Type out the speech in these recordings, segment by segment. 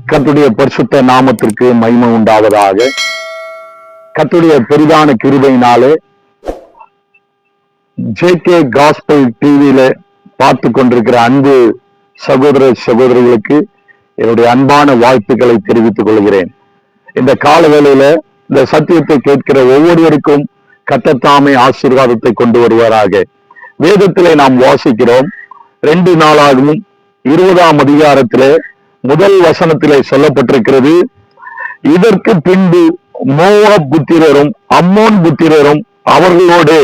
கர்த்தருடைய பரிசுத்த நாமத்திற்கு மகிமை உண்டாவதாக. கர்த்தருடைய பெரிதான கிருபையினாலே ஜேகே காஸ்பல் டிவியில பார்த்து கொண்டிருக்கிற அன்பு சகோதர சகோதரிகளுக்கு என்னுடைய அன்பான வாழ்த்துக்களை தெரிவித்துக் கொள்கிறேன். இந்த கால வேளையில இந்த சத்தியத்தை கேட்கிற ஒவ்வொருவருக்கும் கர்த்தர் தாமே ஆசீர்வாதத்தை கொண்டு வருவாராக. வேதத்திலே நாம் வாசிக்கிறோம், 2 நாளாகவும் 20ஆம் அதிகாரத்திலே முதல் வசனத்திலே சொல்லப்பட்டிருக்கிறது, இதற்கு பின்பு மோவாப் புத்திரரும் அம்மோன் புத்திரரும் அவர்களோடு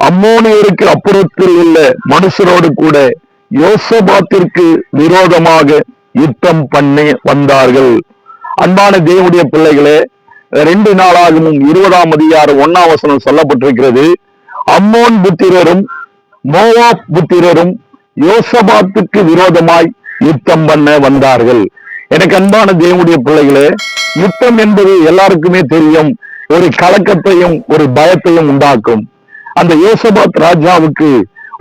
அம்மோனியருக்கு அப்புறத்தில் உள்ள மனுஷரோடு கூட யோசபாத்திற்கு விரோதமாக யுத்தம் பண்ணி வந்தார்கள். அன்பான தேவனுடைய பிள்ளைகளே, 2 நாளாகவும் 20ஆம் அதிகாரம் 1ஆம் வசனம் சொல்லப்பட்டிருக்கிறது, அம்மோன் புத்திரரும் மோவாப் புத்திரரும் யோசபாத்துக்கு விரோதமாய் யுத்தம் பண்ண வந்தார்கள். எனக்கு அன்பான தேவனுடைய பிள்ளைகளே, யுத்தம் என்பது எல்லாருக்குமே தெரியும், ஒரு கலக்கத்தையும் ஒரு பயத்தையும் உண்டாக்கும். அந்த யோசபாத் ராஜாவுக்கு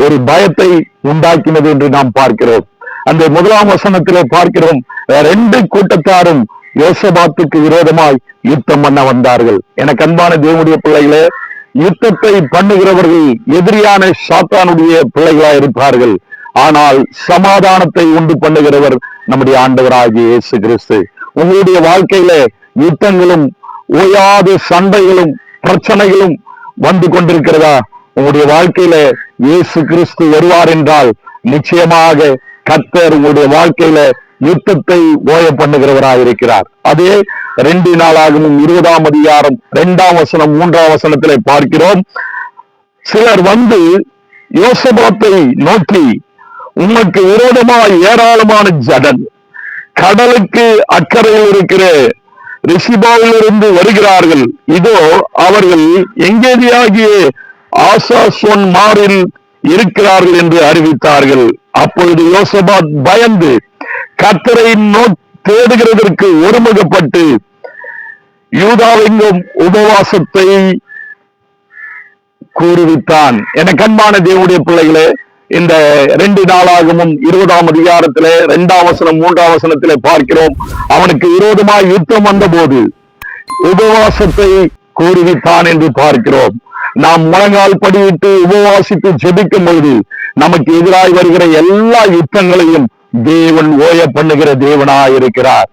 ஒரு பயத்தை உண்டாக்கினது என்று நாம் பார்க்கிறோம். அந்த 1ஆம் வசனத்திலே பார்க்கிறோம், 2 கூட்டத்தாரும் யோசபாத்துக்கு விரோதமாய் யுத்தம் பண்ண வந்தார்கள். எனக்கு அன்பான தேவனுடைய பிள்ளைகளே, யுத்தத்தை பண்ணுகிறவர்கள் எதிரியான சாத்தானுடைய பிள்ளைகளாய் இருப்பார்கள். ஆனால் சமாதானத்தை உண்டு பண்ணுகிறவர் நம்முடைய ஆண்டவராகிய இயேசு கிறிஸ்து. உங்களுடைய வாழ்க்கையில யுத்தங்களும் ஓயாத சண்டைகளும் பிரச்சனைகளும் வந்து கொண்டிருக்கிறதா? உங்களுடைய வாழ்க்கையில இயேசு கிறிஸ்து வருவார் என்றால் நிச்சயமாக கர்த்தர் உங்களுடைய வாழ்க்கையில யுத்தத்தை ஓய பண்ணுகிறவராக இருக்கிறார். அதே 2 நாளாகவும் 20ஆம் அதிகாரம் 2ஆம் வசனம் 3ஆம் வசனத்திலே பார்க்கிறோம், சிலர் வந்து யோசபாத்தை நோக்கி, உனக்கு விரோதமாய் ஏராளமான ஜடன் கடலுக்கு அக்கறையில் இருக்கிற ரிசிபாவிலிருந்து வருகிறார்கள். இதோ அவர்கள் எங்கேதியாகிய ஆசாசோன் மாரில் இருக்கிறார்கள் என்று அறிவித்தார்கள். அப்பொழுது யோசபாத் பயந்து கர்த்தரை தேடுகிறதற்கு ஒருமுகப்பட்டு யூதாவெங்கும் உபவாசத்தை கூறுவித்தான். என கண்பான தேவனுடைய பிள்ளைகளே, இந்த 2 நாளாகவும் 20ஆம் அதிகாரத்திலே 2ஆம் வசனம் 3ஆம் வசனத்திலே பார்க்கிறோம், அவனுக்கு விரோதமாய் யுத்தம் வந்த போது உபவாசத்தை கூறுவித்தான் என்று பார்க்கிறோம். நாம் முழங்கால் படியிட்டு உபவாசித்து ஜெபிக்கும் பொழுது நமக்கு எதிராய் வருகிற எல்லா யுத்தங்களையும் தேவன் ஓய பண்ணுகிற தேவனாய் இருக்கிறார்.